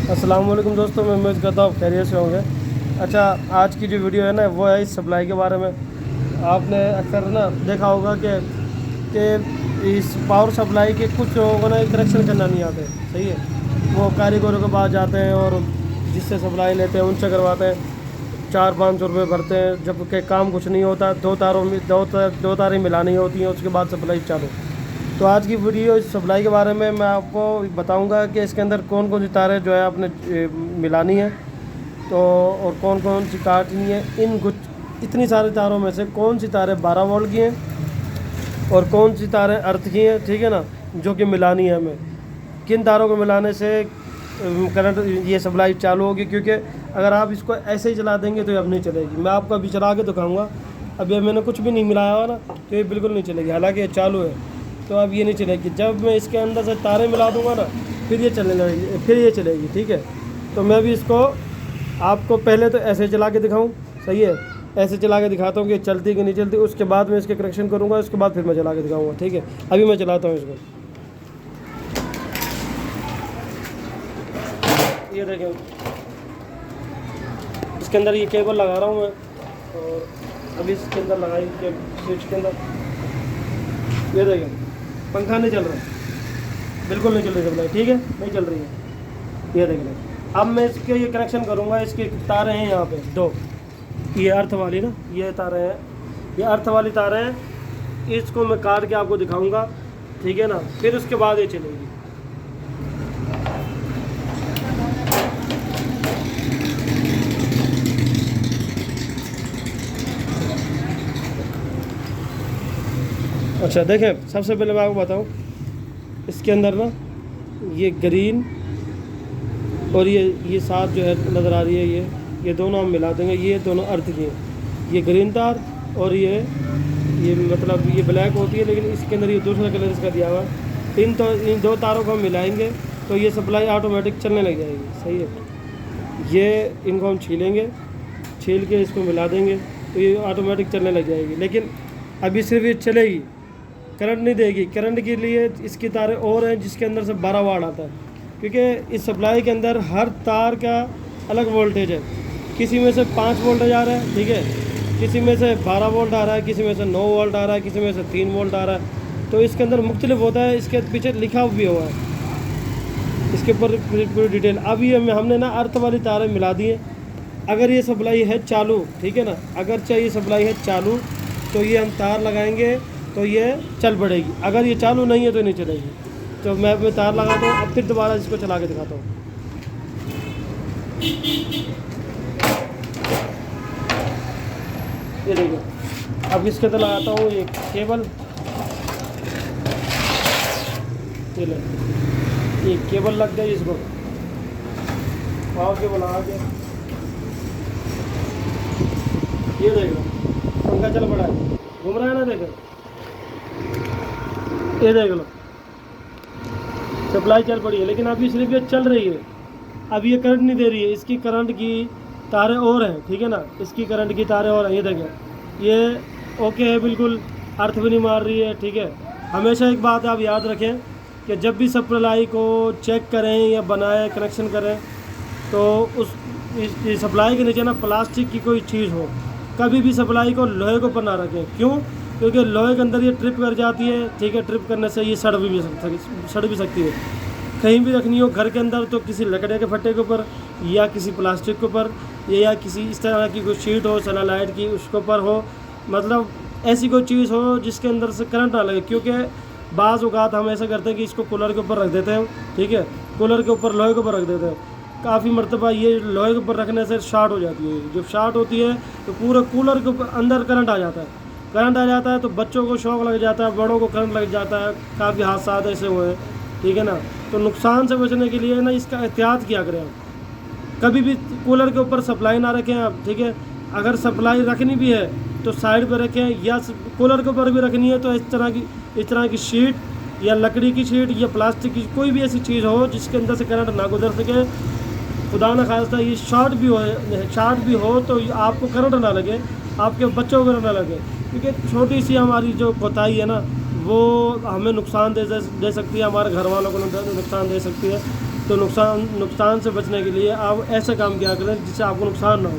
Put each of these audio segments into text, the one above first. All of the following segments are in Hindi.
अस्सलाम वालेकुम दोस्तों, मैं उम्मीद करता हूँ खैरियत से होंगे। अच्छा, आज की जो वीडियो है ना वो है इस सप्लाई के बारे में। आपने अक्सर ना देखा होगा कि इस पावर सप्लाई के कुछ लोगों को ना कनेक्शन करना नहीं आते। सही है, वो कारीगरों के पास जाते हैं और जिससे सप्लाई लेते हैं उनसे करवाते हैं। 400-500 रुपये भरते हैं, जबकि काम कुछ नहीं होता। दो तारें मिलानी होती हैं, उसके बाद सप्लाई चालू। तो आज की वीडियो इस सप्लाई के बारे में मैं आपको बताऊंगा कि इसके अंदर कौन कौन सी तारें जो है आपने मिलानी है, तो और कौन कौन सी काटनी है। इन कुछ इतनी सारी तारों में से कौन सी तारें 12 वोल्ट की हैं और कौन सी तारें अर्थ की हैं, ठीक है ना, जो कि मिलानी है हमें। किन तारों को मिलाने से करंट ये सप्लाई चालू होगी, क्योंकि अगर आप इसको ऐसे ही चला देंगे तो ये अब नहीं चलेगी। मैं आपको अभी चला के दिखाऊँगा। अभी मैंने कुछ भी नहीं मिलाया हुआ ना, तो ये बिल्कुल नहीं चलेगी। हालाँकि ये चालू है, तो अब ये नहीं चलेगी। जब मैं इसके अंदर से तारें मिला दूंगा ना, फिर ये चलने लगेगी, फिर ये चलेगी। ठीक है, तो मैं भी इसको आपको पहले तो ऐसे चला के दिखाऊं। सही है, ऐसे चला के दिखाता हूँ कि चलती कि नहीं चलती। उसके बाद मैं इसके कनेक्शन करूँगा, उसके बाद फिर मैं चला के दिखाऊँगा। ठीक है, अभी मैं चलाता हूँ इसको। ये देखें, इसके अंदर ये केबल लगा रहा हूँ मैं, और अभी इसके अंदर लगाई के स्विच के अंदर। ये देखें, पंखा नहीं चल रहा, बिल्कुल नहीं चल रही सप्लाई। ठीक है, नहीं चल रही है। ये देख लें। अब मैं इसके ये कनेक्शन करूँगा। इसकी तारें हैं यहाँ पे 2, ये अर्थ वाली ना, ये तारें हैं, ये अर्थ वाली तारें हैं। इसको मैं काट के आपको दिखाऊंगा, ठीक है ना, फिर उसके बाद ये चलेगी। अच्छा देखें, सबसे पहले मैं आपको बताऊँ, इसके अंदर ना ये ग्रीन और ये साथ जो है नज़र आ रही है, ये दोनों हम मिला देंगे। ये दोनों अर्थ की हैं, ये ग्रीन तार और ये मतलब ये ब्लैक होती है, लेकिन इसके अंदर ये दूसरा कलर इसका दिया हुआ है। इन दो तारों को हम मिलाएंगे तो ये सप्लाई ऑटोमेटिक चलने लग जाएगी। सही है, ये इनको हम छीलेंगे, छील के इसको मिला देंगे तो ये ऑटोमेटिक चलने लग जाएगी। लेकिन अभी सिर्फ ये चलेगी, करंट नहीं देगी। करंट के लिए इसकी तारें और हैं जिसके अंदर से 12 वाट आता है, क्योंकि इस सप्लाई के अंदर हर तार का अलग वोल्टेज है। किसी में से 5 वोल्टेज आ रहा है, ठीक है, किसी में से 12 वोल्ट आ रहा है, किसी में से 9 वोल्ट आ रहा है, किसी में से 3 वोल्ट आ रहा है। तो इसके अंदर मुख्तलिफ होता है। इसके पीछे लिखा भी हुआ है, इसके ऊपर पूरी डिटेल। अब ये हमने ना अर्थ वाली तारें मिला दी हैं। अगर ये सप्लाई है चालू, ठीक है ना, अगर चाहिए सप्लाई है चालू, तो ये हम तार लगाएंगे तो ये चल पड़ेगी। अगर ये चालू नहीं है तो नहीं चलेगी। तो मैं अपने तार लगाता हूँ, अब फिर दोबारा इसको चला के दिखाता हूँ। ये देखिए, अब इसके अंदर लगाता हूँ ये केबल। ये केबल लग गई, इसको पावर केबल आ गया। ये देखो, पंखा चल पड़ा है, घूम रहा है ना, देखो, ये देख लो, सप्लाई चल पड़ी है। लेकिन अभी सिर्फ ये चल रही है, अभी ये करंट नहीं दे रही है। इसकी करंट की तारें और हैं, ठीक है ना, इसकी करंट की तारें और हैं। ये देखें, ये ओके है, बिल्कुल अर्थ भी नहीं मार रही है। ठीक है, हमेशा एक बात आप याद रखें कि जब भी सप्लाई को चेक करें या बनाएं, कनेक्शन करें, तो इस सप्लाई के नीचे ना प्लास्टिक की कोई चीज़ हो। कभी भी सप्लाई को लोहे के ऊपर ना रखें। क्यों? क्योंकि लोहे के अंदर ये ट्रिप कर जाती है। ठीक है, ट्रिप करने से ये सड़ भी सकती है। कहीं भी रखनी हो घर के अंदर तो किसी लकड़े के फट्टे के ऊपर या किसी प्लास्टिक के ऊपर या किसी इस तरह की कोई शीट हो सेलुलाइड की, उसके ऊपर हो। मतलब ऐसी कोई चीज़ हो जिसके अंदर से करंट ना लगे। क्योंकि बाज़ औक़ात हम ऐसा करते हैं कि इसको कूलर के ऊपर रख देते हैं, ठीक है, कूलर के ऊपर लोहे के ऊपर रख देते हैं। काफ़ी मरतबा ये लोहे के ऊपर रखने से शार्ट हो जाती है। जब शार्ट होती है तो पूरे कूलर के ऊपर अंदर करंट आ जाता है। करंट आ जाता है तो बच्चों को शॉक लग जाता है, बड़ों को करंट लग जाता है। काफ़ी हादसा ऐसे हुए हैं, ठीक है ना। तो नुकसान से बचने के लिए ना इसका एहतियात किया करें आप। कभी भी कूलर के ऊपर सप्लाई ना रखें आप, ठीक है। अगर सप्लाई रखनी भी है तो साइड पर रखें, या कूलर के ऊपर भी रखनी है तो इस तरह की शीट या लकड़ी की शीट या प्लास्टिक की कोई भी ऐसी चीज़ हो जिसके अंदर से करंट ना गुजर सके। खुदा न खास्ता ये शॉर्ट भी हो तो आपको करंट ना लगे, आपके बच्चों को ना लगे। क्योंकि छोटी सी हमारी जो कोताही है ना, वो हमें नुकसान दे सकती है, हमारे घर वालों को नुकसान दे सकती है। तो नुकसान से बचने के लिए आप ऐसा काम किया करें जिससे आपको नुकसान ना हो।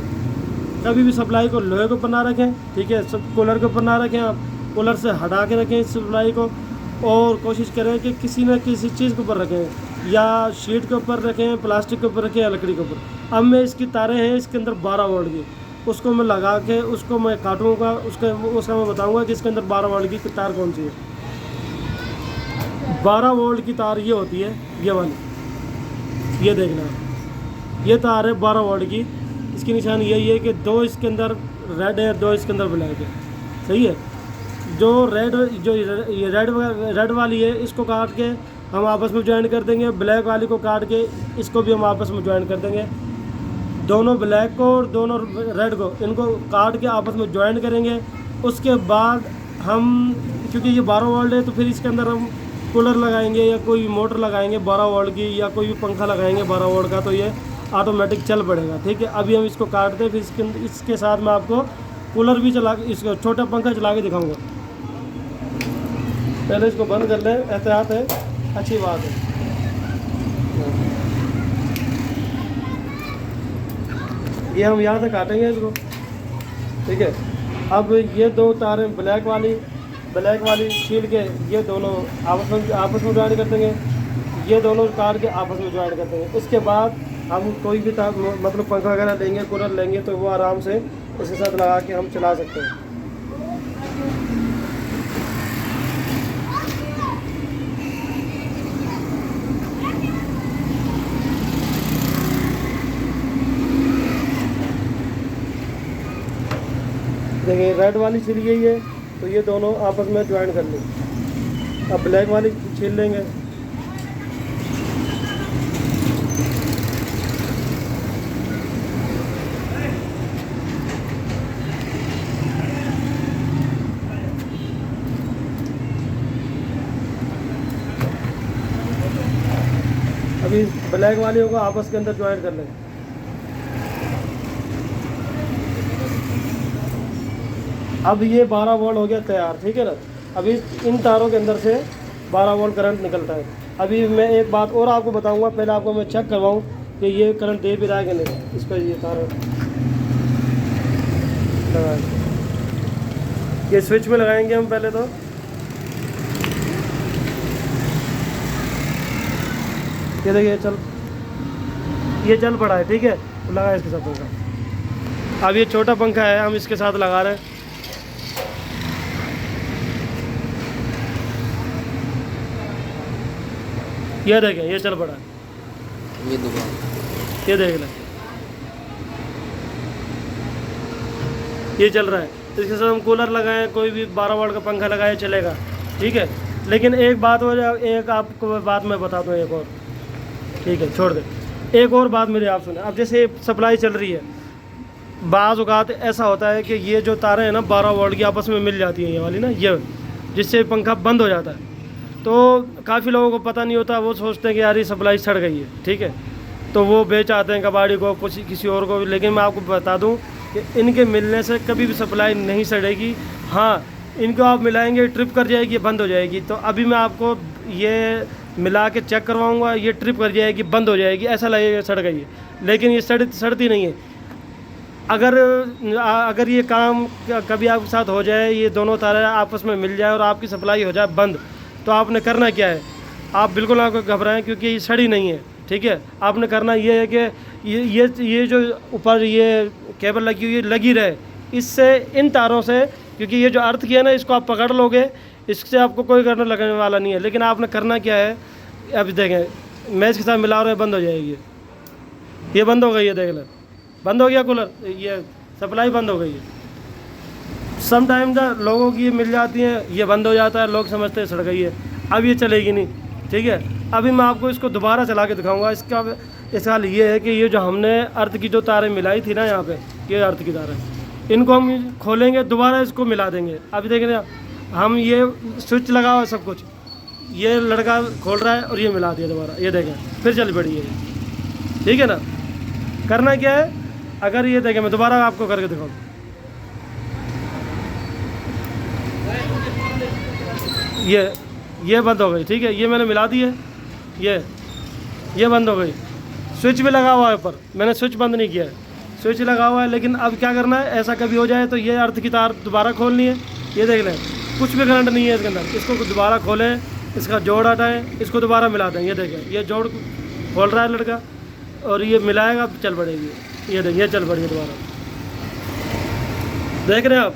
कभी भी सप्लाई को लोहे के ऊपर ना रखें, ठीक है, सब कूलर के ऊपर ना रखें, आप कूलर से हटा के रखें इस सप्लाई को, और कोशिश करें कि किसी न किसी चीज़ के ऊपर रखें, या शीट के ऊपर रखें, प्लास्टिक के ऊपर रखें, या लकड़ी के ऊपर। अब मैं इसकी तारें हैं इसके अंदर 12 वोल्ट की, उसको मैं लगा के उसको मैं काटूँगा, उसका मैं बताऊँगा कि इसके अंदर 12 वोल्ट की तार कौन सी है। 12 वोल्ट की तार ये होती है, ये वाली, ये देखना, ये तार है 12 वोल्ट की। इसकी निशानी यही है कि 2 इसके अंदर रेड है, 2 इसके अंदर ब्लैक है, सही है। जो ये रेड वाली है इसको काट के हम आपस में ज्वाइन कर देंगे, ब्लैक वाली को काट के इसको भी हम आपस में ज्वाइन कर देंगे। दोनों ब्लैक को और दोनों रेड को, इनको काट के आपस में ज्वाइन करेंगे। उसके बाद हम, क्योंकि ये 12 वोल्ट है, तो फिर इसके अंदर हम कूलर लगाएंगे या कोई मोटर लगाएंगे 12 वोल्ट की, या कोई भी पंखा लगाएंगे 12 वोल्ट का, तो ये ऑटोमेटिक चल पड़ेगा, ठीक है। अभी हम इसको काटते हैं, फिर इसके साथ मैं आपको कूलर भी चला, इसको छोटा पंखा चला के दिखाऊंगा। पहले इसको बंद कर लें, एहतियात है, अच्छी बात है। ये हम यहाँ से काटेंगे इसको, ठीक है। अब ये 2 तारें ब्लैक वाली छील के ये दोनों आपस में ज्वाइन कर देंगे, ये दोनों काट के आपस में ज्वाइन कर देंगे। उसके बाद हम कोई भी तार, मतलब पंखा वगैरह लेंगे, कूलर लेंगे, तो वो आराम से इसके साथ लगा के हम चला सकते हैं। देखिए रेड वाली छिल गई है, तो ये दोनों आपस में ज्वाइन कर लेंगे। अब ब्लैक वाली छील लेंगे, अभी ब्लैक वाली को आपस के अंदर ज्वाइन कर लेंगे। अब ये 12 वोल्ट हो गया तैयार, ठीक है ना। अभी इन तारों के अंदर से 12 वोल्ट करंट निकलता है। अभी मैं एक बात और आपको बताऊंगा, पहले आपको मैं चेक करवाऊं कि ये करंट दे भी रहा है कि नहीं। इस पर ये तार ये स्विच में लगाएंगे हम पहले, तो ये देखिए ये चल पड़ा है, ठीक है। तो लगा इसके साथ पंखा। अब ये छोटा पंखा है, हम इसके साथ लगा रहे हैं। ये देखें, ये चल पड़ा है, ये देख लें, ये चल रहा है। इसके साथ हम कूलर लगाएं, कोई भी 12 वोल्ट का पंखा लगाए चलेगा, ठीक है। लेकिन एक बात हो जाए, एक आपको बात मैं बता दूं, एक और, ठीक है, छोड़ दे। एक और बात मेरी आप सुने। अब जैसे सप्लाई चल रही है, बाज़ औक़ात ऐसा होता है कि ये जो तारें हैं ना 12 वोल्ट की आपस में मिल जाती हैं, ये वाली ना, ये जिससे पंखा बंद हो जाता है। तो काफ़ी लोगों को पता नहीं होता, वो सोचते हैं कि यार ये सप्लाई सड़ गई है, ठीक है, तो वो बेच आते हैं कबाड़ी को, कुछ किसी और को भी। लेकिन मैं आपको बता दूं कि इनके मिलने से कभी भी सप्लाई नहीं सड़ेगी। हाँ, इनको आप मिलाएंगे, ट्रिप कर जाएगी, बंद हो जाएगी। तो अभी मैं आपको ये मिला के चेक करवाऊँगा, ये ट्रिप कर जाएगी, बंद हो जाएगी, ऐसा लगेगा सड़ गई है, लेकिन ये सड़ती नहीं है। अगर ये काम कभी आपके साथ हो जाए, ये दोनों तारें आपस में मिल जाए और आपकी सप्लाई हो जाए बंद, तो आपने करना क्या है, आप बिल्कुल आपको घबराएं, क्योंकि ये सड़ी नहीं है, ठीक है। आपने करना ये है कि ये जो ऊपर ये केबल लगी हुई है लगी रहे, इससे इन तारों से, क्योंकि ये जो अर्थ किया ना, इसको आप पकड़ लोगे, इससे आपको कोई करने लगने वाला नहीं है। लेकिन आपने करना क्या है, अब देखें मैं इसके साथ मिला रहा है, बंद हो जाएगी, ये बंद हो गई है, देख लें, बंद हो गया कूलर, ये सप्लाई बंद हो गई है। समटाइम लोगों की ये मिल जाती है, ये बंद हो जाता है, लोग समझते हैं सड़ गई है, अब ये चलेगी नहीं, ठीक है। अभी मैं आपको इसको दोबारा चला के दिखाऊंगा। इसका हाल ये है कि ये जो हमने अर्थ की जो तारें मिलाई थी ना, यहाँ पे ये अर्थ की तारें, इनको हम खोलेंगे, दोबारा इसको मिला देंगे। अभी देख रहे हैं हम, ये स्विच लगा हुआ है सब कुछ, ये लड़का खोल रहा है और ये मिला दिया दोबारा, ये देखें फिर चल पड़ी है, ठीक है ना। करना क्या है, अगर ये देखें, मैं दोबारा आपको करके दिखाऊँ, ये बंद हो गई, ठीक है। ये मैंने मिला दी है, ये बंद हो गई। स्विच भी लगा हुआ है ऊपर, मैंने स्विच बंद नहीं किया है, स्विच लगा हुआ है। लेकिन अब क्या करना है, ऐसा कभी हो जाए तो ये अर्थ की तार दोबारा खोलनी है। ये देख लें, कुछ भी करंट नहीं है इसके अंदर। इसको दोबारा खोलें, इसका जोड़ हटाएं, इसको दोबारा मिला दें। ये देखें, ये जोड़ खोल रहा है लड़का और ये मिलाएगा चल पड़ेगी। ये देखिए, ये चल पड़ी है दोबारा, देख रहे हैं आप।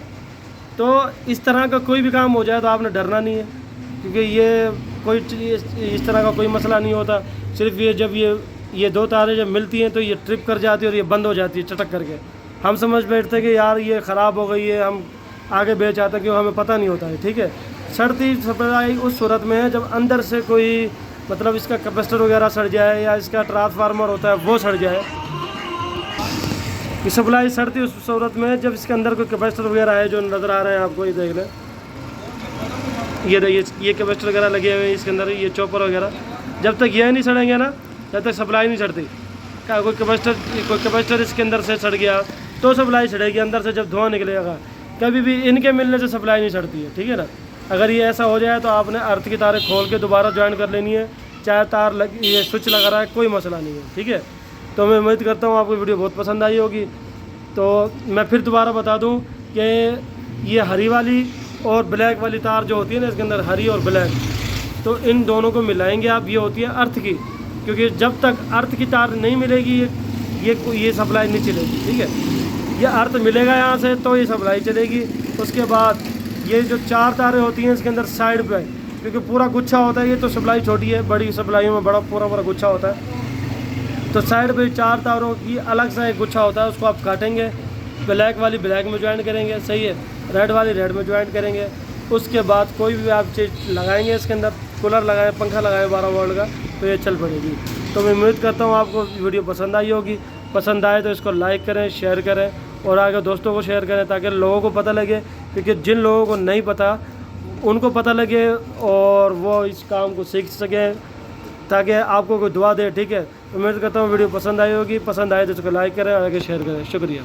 तो इस तरह का कोई भी काम हो जाए तो आपने डरना नहीं है, क्योंकि ये कोई इस तरह का कोई मसला नहीं होता। सिर्फ ये जब ये दो तारें जब मिलती हैं तो ये ट्रिप कर जाती है और ये बंद हो जाती है चटक करके। हम समझ बैठते हैं कि यार ये ख़राब हो गई है, हम आगे बेच आते हैं, क्यों हमें पता नहीं होता है। ठीक है, सड़ती सप्लाई उस सूरत में है जब अंदर से कोई मतलब इसका कैपेसिटर वगैरह सड़ जाए या इसका ट्रांसफार्मर होता है वो सड़ जाए। ये सप्लाई सड़ती उस सूरत में जब इसके अंदर कोई कैपेसिटर वगैरह है जो नज़र आ रहे हैं आपको। ये देख लें, ये देखिए, ये कैपेसिटर वगैरह लगे हुए हैं इसके अंदर, ये चॉपर वगैरह। जब तक ये नहीं सड़ेंगे ना, जब तक सप्लाई नहीं सड़ती। क्या कोई कैपेसिटर इसके अंदर से सड़ गया तो सप्लाई सड़ेगी अंदर से जब धुआं निकलेगा। कभी भी इनके मिलने से सप्लाई नहीं सड़ती है, ठीक है ना। अगर ये ऐसा हो जाए तो आपने अर्थ की तारें खोल के दोबारा ज्वाइन कर लेनी है, चाहे तार ये स्विच लगा रहा है कोई मसला नहीं है, ठीक है। तो मैं उम्मीद करता हूँ आपको वीडियो बहुत पसंद आई होगी। तो मैं फिर दोबारा बता दूँ कि ये हरी वाली और ब्लैक वाली तार जो होती है ना इसके अंदर, हरी और ब्लैक, तो इन दोनों को मिलाएंगे आप। ये होती है अर्थ की, क्योंकि जब तक अर्थ की तार नहीं मिलेगी ये सप्लाई नहीं चलेगी, ठीक है। ये अर्थ मिलेगा यहाँ से तो ये सप्लाई चलेगी। उसके बाद ये जो चार तारें होती हैं इसके अंदर साइड पे, क्योंकि पूरा गुच्छा होता है, ये तो सप्लाई छोटी है, बड़ी सप्लाइयों में बड़ा पूरा गुच्छा होता है। तो साइड पे चार तारों की अलग सा एक गुच्छा होता है, उसको आप काटेंगे। ब्लैक वाली ब्लैक में ज्वाइन करेंगे, सही है, रेड वाली रेड में ज्वाइन करेंगे। उसके बाद कोई भी आप चीज़ लगाएंगे इसके अंदर, कूलर लगाएं, पंखा लगाएं 12 वोल्ट का, तो ये चल पड़ेगी। तो मैं उम्मीद करता हूँ आपको वीडियो पसंद आई होगी। पसंद आए तो इसको लाइक करें, शेयर करें और आगे दोस्तों को शेयर करें, ताकि लोगों को पता लगे। क्योंकि जिन लोगों को नहीं पता उनको पता लगे और वो इस काम को सीख सकें, ताकि आपको कोई दुआ दे, ठीक है। उम्मीद करता हूँ वीडियो पसंद आई होगी। पसंद आए तो इसको लाइक करें और आगे शेयर करें। शुक्रिया।